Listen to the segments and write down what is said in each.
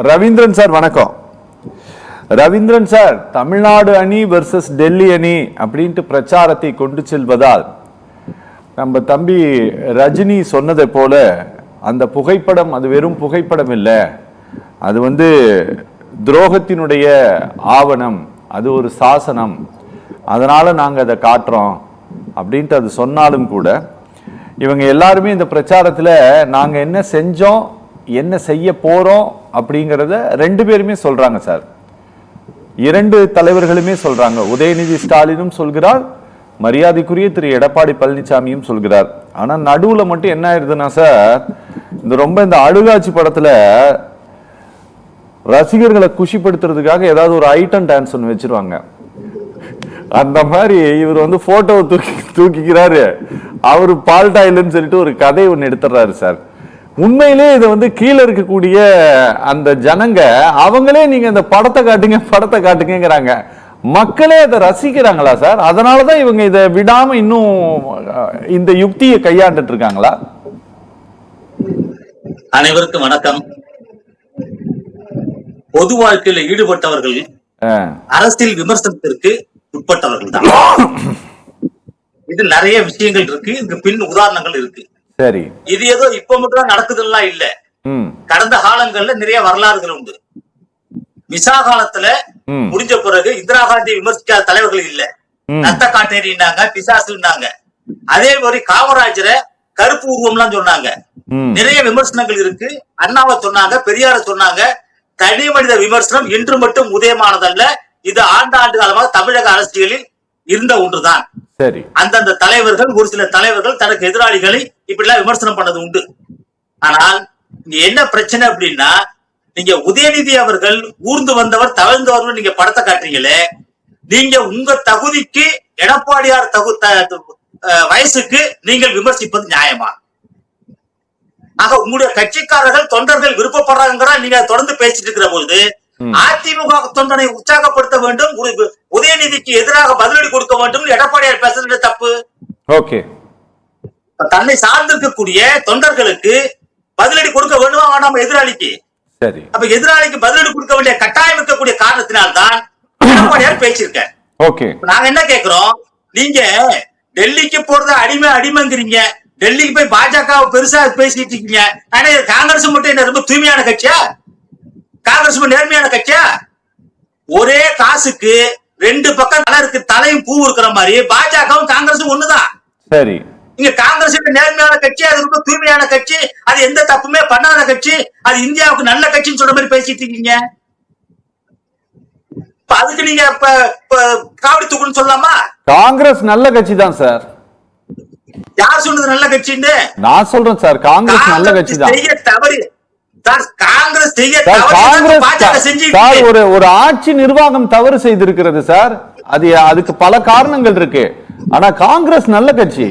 Ravindran sir வணக்கம். Ravindran sir, Tamil Nadu அணி versus Delhi அணி அப்படின்ட்டு பிரச்சாரத்தை கொண்டு செல்வதால் நம்ம தம்பி ரஜினி சொன்னதை போல அந்த புகைப்படம் அது வெறும் புகைப்படம் இல்லை, அது துரோகத்தினுடைய ஆவணம், அது ஒரு சாசனம், அதனால நாங்கள் அதை காட்டுறோம் அப்படின்ட்டு அது சொன்னாலும் கூட இவங்க எல்லாருமே இந்த பிரச்சாரத்தில் நாங்கள் என்ன செஞ்சோம் என்ன செய்ய போறோம் அப்படிங்கிறத ரெண்டு பேருமே சொல்றாங்க சார். இரண்டு தலைவர்களுமே சொல்றாங்க. உதயநிதி ஸ்டாலினும் சொல்கிறார், மரியாதைக்குரிய திரு எடப்பாடி பழனிசாமியும் சொல்கிறார். ஆனா நடுவுல மட்டும் என்ன ஆயிருதுன்னா சார், இந்த அழுகாட்சி படத்துல ரசிகர்களை குஷிப்படுத்துறதுக்காக ஏதாவது ஒரு ஐட்டம் டான்ஸ் ஒன்று வச்சிருவாங்க. அந்த மாதிரி இவர் போட்டோ தூக்கிக்கிறாரு, அவரு பால்டா இல்லைன்னு சொல்லிட்டு ஒரு கதை ஒன்று எடுத்துறாரு சார். உண்மையிலே இது கீழே இருக்கக்கூடிய அந்த ஜனங்க அவங்களே நீங்க இந்த படத்தை காட்டுங்கிறாங்க. மக்களே அதை ரசிக்கிறாங்களா சார்? அதனாலதான் இவங்க இதை விடாம இன்னும் இந்த யுக்தியை கையாண்டுட்டு இருக்காங்களா? அனைவருக்கும் வணக்கம். பொது வாழ்க்கையில் ஈடுபட்டவர்கள் அரசியல் விமர்சனத்திற்கு உட்பட்டவர்கள் தான். இது நிறைய விஷயங்கள் இருக்கு, இதுக்கு பின் உதாரணங்கள் இருக்கு. சரி, இது ஏதோ இப்ப மட்டும் நடக்குதுன்னா இல்ல, கடந்த காலங்கள்ல நிறைய வரலாறுகள் உண்டு. மிசா காலத்துல முடிஞ்ச பிறகு இந்திரா காந்தி விமர்சிக்காத தலைவர்கள் இல்ல. நத்த காட்டேரினாங்க, பிசாசுனாங்க. அதே மாதிரி காமராஜரை கருப்பு உருவம்லாம் சொன்னாங்க. நிறைய விமர்சனங்கள் இருக்கு. அண்ணாவை சொன்னாங்க, பெரியார சொன்னாங்க. தனி மனித விமர்சனம் இன்று மட்டும் உதயமானதல்ல, இது ஆண்டு காலமாக தமிழக அரசியலில் இருந்த ஒன்றுதான். சரி, அந்தந்த தலைவர்கள், ஒரு சில தலைவர்கள் தனக்கு எதிராளிகளை இப்படி எல்லாம் விமர்சனம் பண்ணது உண்டு. ஆனால் இங்க என்ன பிரச்சனை அப்படின்னா, நீங்க உதயநிதி அவர்கள் ஊர்ந்து வந்தவர் தவழ்ந்தவர் நீங்க படத்தை காட்டுறீங்களே, நீங்க உங்க தகுதிக்கு எடப்பாடியார் வயசுக்கு நீங்கள் விமர்சிப்பது நியாயமா? ஆக உங்களுடைய கட்சிக்காரர்கள் தொண்டர்கள் விருப்பப்படுறாங்க, நீங்க தொடர்ந்து பேசிட்டு இருக்கிற பொழுது அதிமுக தொண்டனை உற்சாகப்படுத்த வேண்டும், உதயநிதிக்கு எதிராக பதிலடி கொடுக்க வேண்டும், எடப்பாடியார் பேசுறது தப்பு. ஓகே, தன்னை சார்ந்திருக்கக்கூடிய தொண்டர்களுக்கு பதிலடி கொடுக்க வேண்டுமா வேண்டாம் எதிராளிக்கு? சரி, அப்ப எதிராளிக்கு பதிலடி கொடுக்க வேண்டிய கட்டாயம் இருக்கக்கூடிய காரணத்தினால்தான் எடப்பாடியார் பேசியிருக்க. ஓகே, நாங்க என்ன கேட்கிறோம், நீங்க டெல்லிக்கு போறத அடிமைங்கிறீங்க, டெல்லிக்கு போய் பாஜக பெருசா பேசிட்டு இருக்கீங்க. ஆனா காங்கிரஸ் மட்டும் என்ன ரொம்ப தூய்மையான கட்சியா? காங்கிரஸ் நேர்மையான கட்சியா? ஒரே காசுக்கு ரெண்டு பக்கம் தலை இருக்கு, தலையும் பூ இருக்கிற மாதிரி பாஜகவும் காங்கிரஸும் ஒண்ணுதான். சரி, இங்க காங்கிரஸ் நேர்மையான கட்சி, அது ரொம்ப தூய்மையான கட்சி, அது எந்த தப்புமே பண்ணாத கட்சி, அது இந்தியாவுக்கு நல்ல கட்சின்னு சொல்ற மாதிரி பேசிட்டு இருக்கீங்க. அதுக்கு நீங்க காவடி தூக்குன்னு சொல்லலாமா? காங்கிரஸ் நல்ல கட்சி தான் சார். யார் சொன்னது நல்ல கட்சின்னு? நான் சொல்றேன் சார், காங்கிரஸ் நல்ல கட்சி தான். ஒரு ஆட்சி நிர்வாகம் தவறு செய்திருக்கிறது சார், அதுக்கு பல காரணங்கள் இருக்கு. ஆனா காங்கிரஸ் நல்ல கட்சி.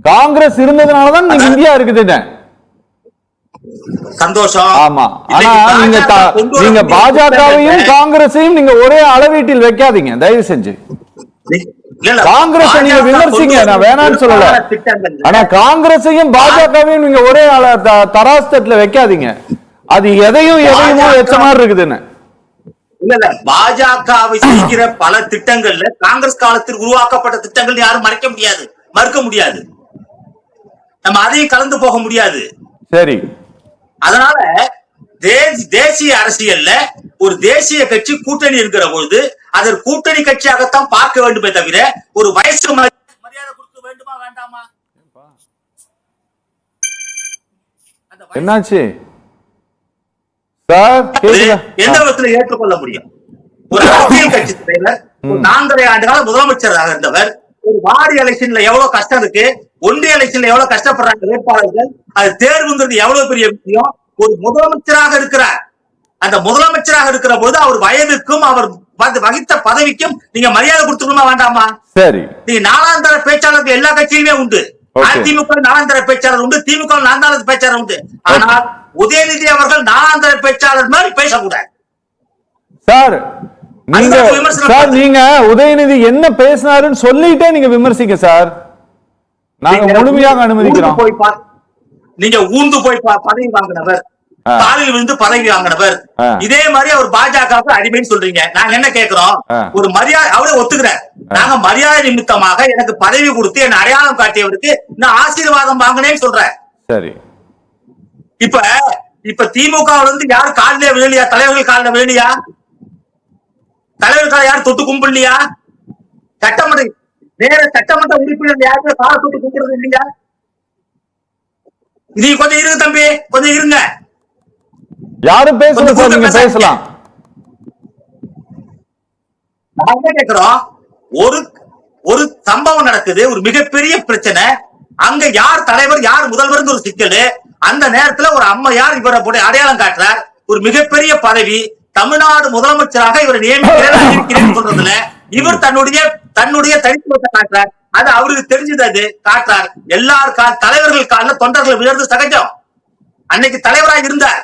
காங்கிரஸ் இருந்ததுனாலதான் நீங்க இந்தியா இருக்குது. சந்தோஷம். ஆமா, ஆனா நீங்க பாஜகவையும் காங்கிரஸையும் நீங்க ஒரே அளவீட்டில் வைக்காதீங்க தயவு செஞ்சு. காங்கிரஸ் நீங்க விமர்சிங்க, நான் வேணான்னு சொல்லல. ஆனா காங்கிரஸையும் பாஜகவையும் நீங்க ஒரே தராஸ்தத்துல வைக்காதீங்க. அது எதையும் வச்ச மாதிரி இருக்குதுன்னு. இல்ல, பாஜகவை செய்கிற பல திட்டங்கள்ல காங்கிரஸ் காலத்தில் உருவாக்கப்பட்ட திட்டங்கள் யாரும் மறுக்க முடியாது. நம்ம அதையும் கலந்து போக முடியாது. சரி, அதனால தேசிய அரசியல்ல ஒரு தேசிய கட்சி கூட்டணி இருக்கிற பொழுது அதை கூட்டணி கட்சியாகத்தான் பார்க்க வேண்டுமே தவிர ஒரு வயசு மரியாதை கொடுக்க வேண்டுமா வேண்டாமா? என்னாச்சு சார்? எந்த விதத்துல ஏற்றுக்கொள்ள முடியும்? ஒரு அரசியல் கட்சி தலைவர், 4.5 ஆண்டு காலம் முதலமைச்சராக இருந்தவர், ஒரு வார்டு எலெக்ஷன்ல எவ்வளவு கஷ்டம் இருக்கு, ஒன்றிய எலெக்ஷன்ல எவ்வளவு கஷ்டப்படுறாங்க வேட்பாளர்கள், அது தேர்வுங்கிறது எவ்வளவு பெரிய விஷயம். ஒரு முதலமைச்சராக இருக்கிறார். அந்த முதலமைச்சராக இருக்கிற போது அவர் வயதுக்கும் அவர் வகித்த பதவிக்கும் நீங்க மரியாதை கொடுத்துக்கணுமா வேண்டாமா? சரி, நீங்க நாலாந்தர பேச்சாளர்கள் எல்லா கட்சியிலுமே உண்டு. அதிமுக நாலாந்தர பேச்சாளர் உண்டு, திமுக நாலாந்தர பேச்சாளர் உண்டு. ஆனால் உதயநிதி அவர்கள் நாலாந்தர பேச்சாளர் மாதிரி பேசக்கூடாது சார். நீங்க உதயநிதி என்ன பேசினாருன்னு சொல்லிட்டே நீங்க விமர்சிக்க சார். நாங்க முழுமையாக அனுமதிக்கிறோம். நீங்க ஊந்து போய் பதவி வாங்கினவர், காலில் விழுந்து பதவி வாங்கினவர். இதே மாதிரி அவர் பாஜகவுக்கு அடிமைன்னு சொல்றீங்க. நாங்க என்ன கேட்கிறோம், ஒரு மரியாதை அவரே ஒத்துக்கிறார். நாங்க மரியாதை நிமித்தமாக எனக்கு பதவி கொடுத்து என்ன அடையாளம் காட்டியவருக்கு நான் ஆசீர்வாதம் வாங்கினேன்னு சொல்றேன். சரி, இப்ப திமுக யாரு காலிலே விழலையா? தலைவர்கள் காலில விழலையா? தலைவர் கால யாரும் தொட்டு கும்பிடலையா? சட்டமன்ற உறுப்பினர் யாருமே கால தொட்டு கும்பிடுறது இல்லையா? இது கொஞ்சம் இருங்க தம்பி, கொஞ்சம் இருங்க. யாரும் பேசலாம், நீங்க பேசலாம். நான் என்ன கேட்கிறோம், ஒரு சம்பவம் நடக்குது, ஒரு மிகப்பெரிய பிரச்சனை. அங்க யார் தலைவர் யார் முதல்வர் ஒரு சிக்கல். அந்த நேரத்துல ஒரு அம்மையார் இவரை போட்டு அடையாளம் காட்டுறார். ஒரு மிகப்பெரிய பதவி, தமிழ்நாடு முதலமைச்சராக இவரை நியமிக்கிறேன் சொல்றதுல இவர் தன்னுடைய தனித்துவத்தை காட்டுறார். அது அவருக்கு தெரிஞ்சது, அது காட்டுறார். தலைவர்கள் காலில் தொண்டர்கள் விழுந்து சகஜம். அன்னைக்கு தலைவராக இருந்தார்.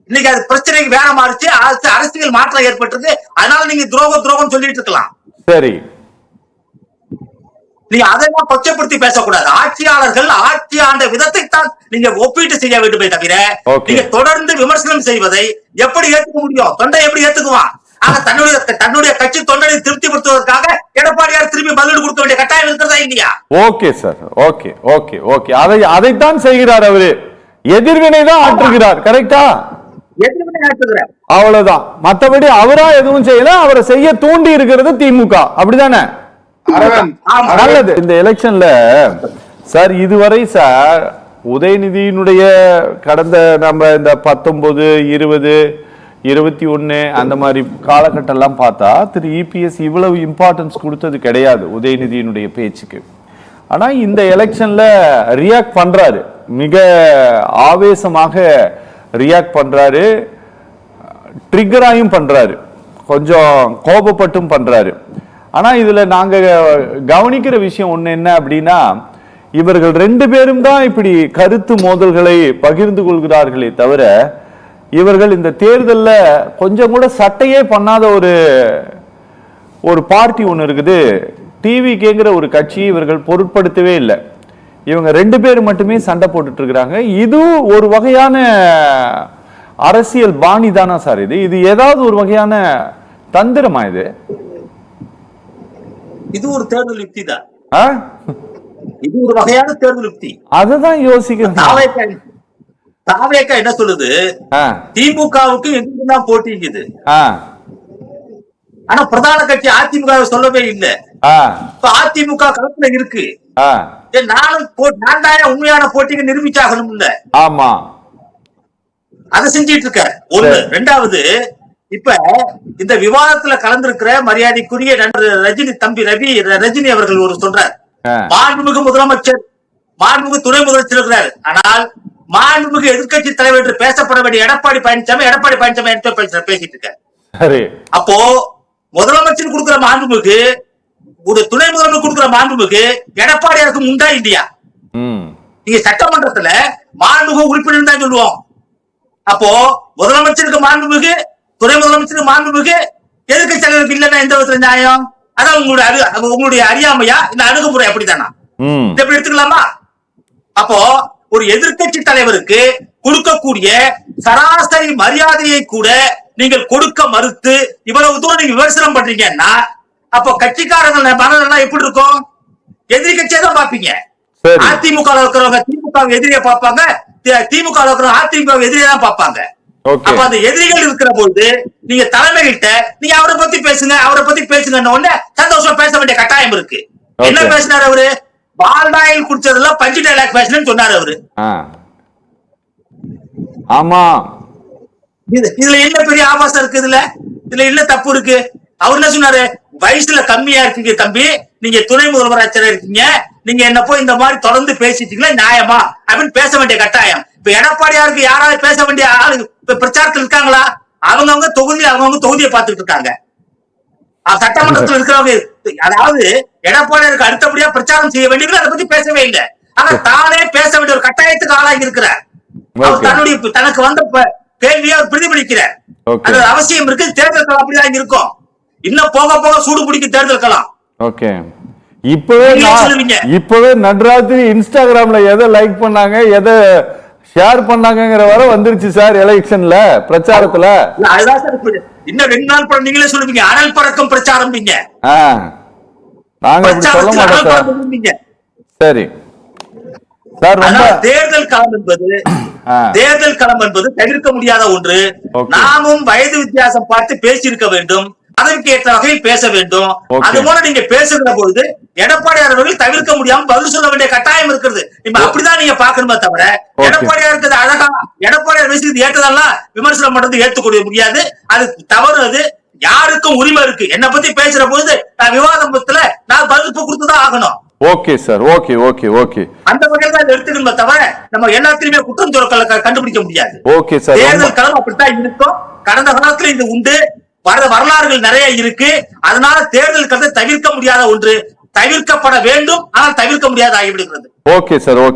இன்னைக்கு அது பிரச்சனைக்கு வேற மாறிச்சு, அரசியல் மாற்றம் ஏற்பட்டிருக்கு. அதனால நீங்க துரோகம் சொல்லிட்டு இருக்கலாம். சரி, நீங்க அதெல்லாம் கொச்சப்படுத்தி பேசக்கூடாது. ஆட்சியாளர்கள் ஆட்சி ஆண்ட விதத்தை தான் நீங்க ஒப்பீட்டு செய்ய வேண்டுமே தவிர நீங்க தொடர்ந்து விமர்சனம் செய்வதை எப்படி ஏத்துக்க முடியும்? தொண்டை எப்படி ஏத்துக்குவான்? ஆக தன்னுடைய கட்சி தொண்டனை திருப்திப்படுத்துவதற்காக எடப்பாடியார் திரும்பி பதிலீடு கொடுக்க வேண்டிய கட்டாயம் இருக்கிறதா இல்லையா? Okay sir, okay okay okay. அதைத்தான் செய்கிறார் அவரு. எதிர்வினை தான் ஆற்றுகிறார். கரெக்டா? எதிர்வினை ஆற்றுகிறார், அவ்வளவுதான். மற்றபடி அவரா எதுவும் செய்யல. அவரை செய்ய தூண்டி இருக்கிறது திமுக. அப்படிதானே? நல்லது. இந்த எலெக்ஷன்ல சார் இதுவரை சார் உதயநிதியினுடைய கடந்த நம்ம இந்த 19, 20, 21 அந்த மாதிரி காலகட்டம் எல்லாம் பார்த்தா திரு இபிஎஸ் இவ்வளவு இம்பார்ட்டன்ஸ் கொடுத்தது கிடையாது உதயநிதியினுடைய பேச்சுக்கு. ஆனா இந்த எலெக்ஷன்ல ரியாக்ட் பண்றாரு, மிக ஆவேசமாக ரியாக்ட் பண்றாரு, ட்ரிகராயும் பண்றாரு, கொஞ்சம் கோபப்பட்டும் பண்றாரு. ஆனா இதுல நாங்க கவனிக்கிற விஷயம் ஒண்ணு என்ன அப்படின்னா, இவர்கள் 2 பேரும் தான் இப்படி கருத்து மோதல்களை பகிர்ந்து கொள்கிறார்களே தவிர இவர்கள் இந்த தேர்தல்ல கொஞ்சம் கூட சட்டையே பண்ணாத ஒரு பார்ட்டி ஒண்ணு இருக்குது. டிவிகேங்கிற ஒரு கட்சி இவர்கள் பொருட்படுத்தவே இல்லை. இவங்க 2 பேர் மட்டுமே சண்டை போட்டுட்டு இருக்கிறாங்க. இது ஒரு வகையான அரசியல் பாணி தானா சார்? இது ஏதாவது ஒரு வகையான தந்திரமா? இது ஒரு தேர்தல் யுக்தி தான். இது ஒரு வகையான தேர்தல் யுக்தி. அதுதான் யோசிக்கிறேன். தாவேகா என்ன சொல்லுது, திமுகவுக்கு எங்கதான் போட்டிங்குது. ஆனா பிரதான கட்சி அதிமுக சொல்லவே இல்லை. இப்ப அதிமுக களத்துல இருக்கு. நான் தான் உண்மையான போட்டிக்கு நிரூபிச்சாகணும் இல்ல? ஆமா, அதை செஞ்சிட்டு இருக்க. ஒண்ணு. 2வது, இப்ப இந்த விவாதத்துல கலந்திருக்கிற மரியாதைக்குரிய ரஜினி தம்பி ரஜினி அவர்கள் ஒரு சொல்றார், மாண்புமிகு முதலமைச்சர், மாண்புமிகு துணை முதலமைச்சர் இருக்கிறார். ஆனால் மாண்புமிகு எதிர்கட்சி தலைவர் என்று பேசப்பட வேண்டிய எடப்பாடி பழனிசாமி பேசிட்டு இருக்க. அப்போ முதலமைச்சர் கொடுக்கிற மாண்புமிகு, ஒரு துணை முதலமைச்சர் கொடுக்கிற மாண்புமிகு எடப்பாடியாருக்கு உண்டா இல்லையா? நீங்க சட்டமன்றத்துல மாண்புமிகு உறுப்பினர் தான் சொல்லுவோம். அப்போ முதலமைச்சருக்கு மாண்புமிகு, துணை முதலமைச்சருக்கு மாண்புமிகு, எதிர்கட்சி தலைவருக்கு இல்லைன்னா எந்த விதத்துல நியாயம்? அதான் உங்களுடைய அறியாமையா? இந்த அணுகுமுறை அப்படித்தானா? எப்படி எடுத்துக்கலாமா? அப்போ ஒரு எதிர்கட்சி தலைவருக்கு கொடுக்கக்கூடிய சராசரி மரியாதையை கூட நீங்கள் கொடுக்க மறுத்து இவ்வளவு தூரம் நீங்க விமர்சனம் பண்றீங்கன்னா, அப்போ கட்சிக்காரர்கள் மனதெல்லாம் எப்படி இருக்கும்? எதிரி கட்சியை தான் பாப்பீங்க. அதிமுக இருக்கிறவங்க திமுக எதிரியை பார்ப்பாங்க, திமுக இருக்கிறவங்க அதிமுக எதிரியை தான் பார்ப்பாங்க. அப்ப அந்த எதிரிகள் இருக்கிற போது நீங்க தலைமைகிட்ட நீங்க அவரை பத்தி பேசுங்க உடனே சந்தோஷம் பேச வேண்டிய கட்டாயம் இருக்கு. என்ன பேசினார் அவரு? பால்டாயில் குடிச்சதுல பஞ்சு டைலாக் பேசணும்னு சொன்னார் அவரு. ஆமா, இதுல என்ன பெரிய ஆபாசம் இருக்கு? இதுல என்ன தப்பு இருக்கு? அவர் என்ன சொன்னாரு? வயசுல கம்மியா இருக்கீங்க தம்பி, நீங்க துணை முதலமைச்சர் இருக்கீங்க, நீங்க என்ன போய் இந்த மாதிரி தொடர்ந்து பேசிட்டீங்களா நியாயமா அப்படின்னு பேச வேண்டிய கட்டாயம். இப்ப எடப்பாடியாருக்கு யாராவது பேச வேண்டிய ஆளு இப்ப பிரச்சாரத்தில் இருக்காங்களா? அவங்கவுங்க தொகுதியை பார்த்துட்டு இருக்காங்க. சட்டமன்றத்தில் இருக்கிறவங்க, அதாவது எடப்பாடியாருக்கு அடுத்தபடியா பிரச்சாரம் செய்ய வேண்டியது, அதை பத்தி பேசவே இல்லை. ஆனா தானே பேச வேண்டிய ஒரு கட்டாயத்துக்கு ஆளாகி இருக்கிறார். அவர் தனக்கு வந்த கேள்வியை பிரதிபலிக்கிறார். அது அவசியம் இருக்கு. தேர்தல் களம் அப்படிதான் இருக்கும். இன்னும் போக போக சூடு பிடிக்கும் தேர்தல் களம். ஓகே, இப்பவே நடராத்திரி இன்ஸ்டாகிராம்ல எதை லைக் பண்ணாங்க, எதை ஷேர் பண்ணாங்கங்கிற வர வந்துருச்சு சார் எலெக்ஷன்ல பிரச்சாரத்துல. இல்ல, அதுதான் சார் இப்ப இன்னும் 2 நாள் படம் நீங்களே சொல்லுவீங்க, அனல் பறக்கும் பிரச்சாரம். நாங்க அப்படி சொல்ல மாட்டோம் சார். சரி சார், ரொம்ப தேர்தல் களம் என்பது தவிர்க்க முடியாத ஒன்று. நாமும் வயது வித்தியாசம் பார்த்து பேசியிருக்க வேண்டும், அதற்கு ஏற்ற வகையில் பேச வேண்டும். அது போல நீங்க பேசுகிற பொழுது எடப்பாடியார் அவர்கள் தவிர்க்க முடியாம பதில் சொல்ல வேண்டிய கட்டாயம் இருக்கிறது. அப்படிதான் நீங்க பாக்கணுமே தவிர எடப்பாடியார் இருக்கிறது அழகா எடப்பாடியார் பேசுறது ஏற்றதெல்லாம் விமர்சனம் பண்றது ஏற்றுக்கொள்ள முடியாது. அது தவறு. அது யாருக்கும் உரிமை இருக்கு. என்னை பத்தி பேசுற பொழுது நான் விவாதத்துல நான் பதில் கொடுத்துதான் ஆகணும். Okay sir, okay okay okay. அந்த வகையில் தான் எடுத்துக்கணுமே தவிர நம்ம எல்லாத்திலுமே குற்றம் சொல்ல கண்டுபிடிக்க முடியாது. Okay sir. தேர்தல் களம் அப்படித்தான் இருக்கும். கடந்த காலத்துல இது உண்டு, வரலாறுகள் நிறைய இருக்கு. அதனால தேர்தல் களத்தை தவிர்க்க முடியாத ஒன்று, தவிர்க்கப்பட வேண்டும், ஆனால் தவிர்க்க முடியாத ஆகிவிடுகிறது. Okay sir, okay.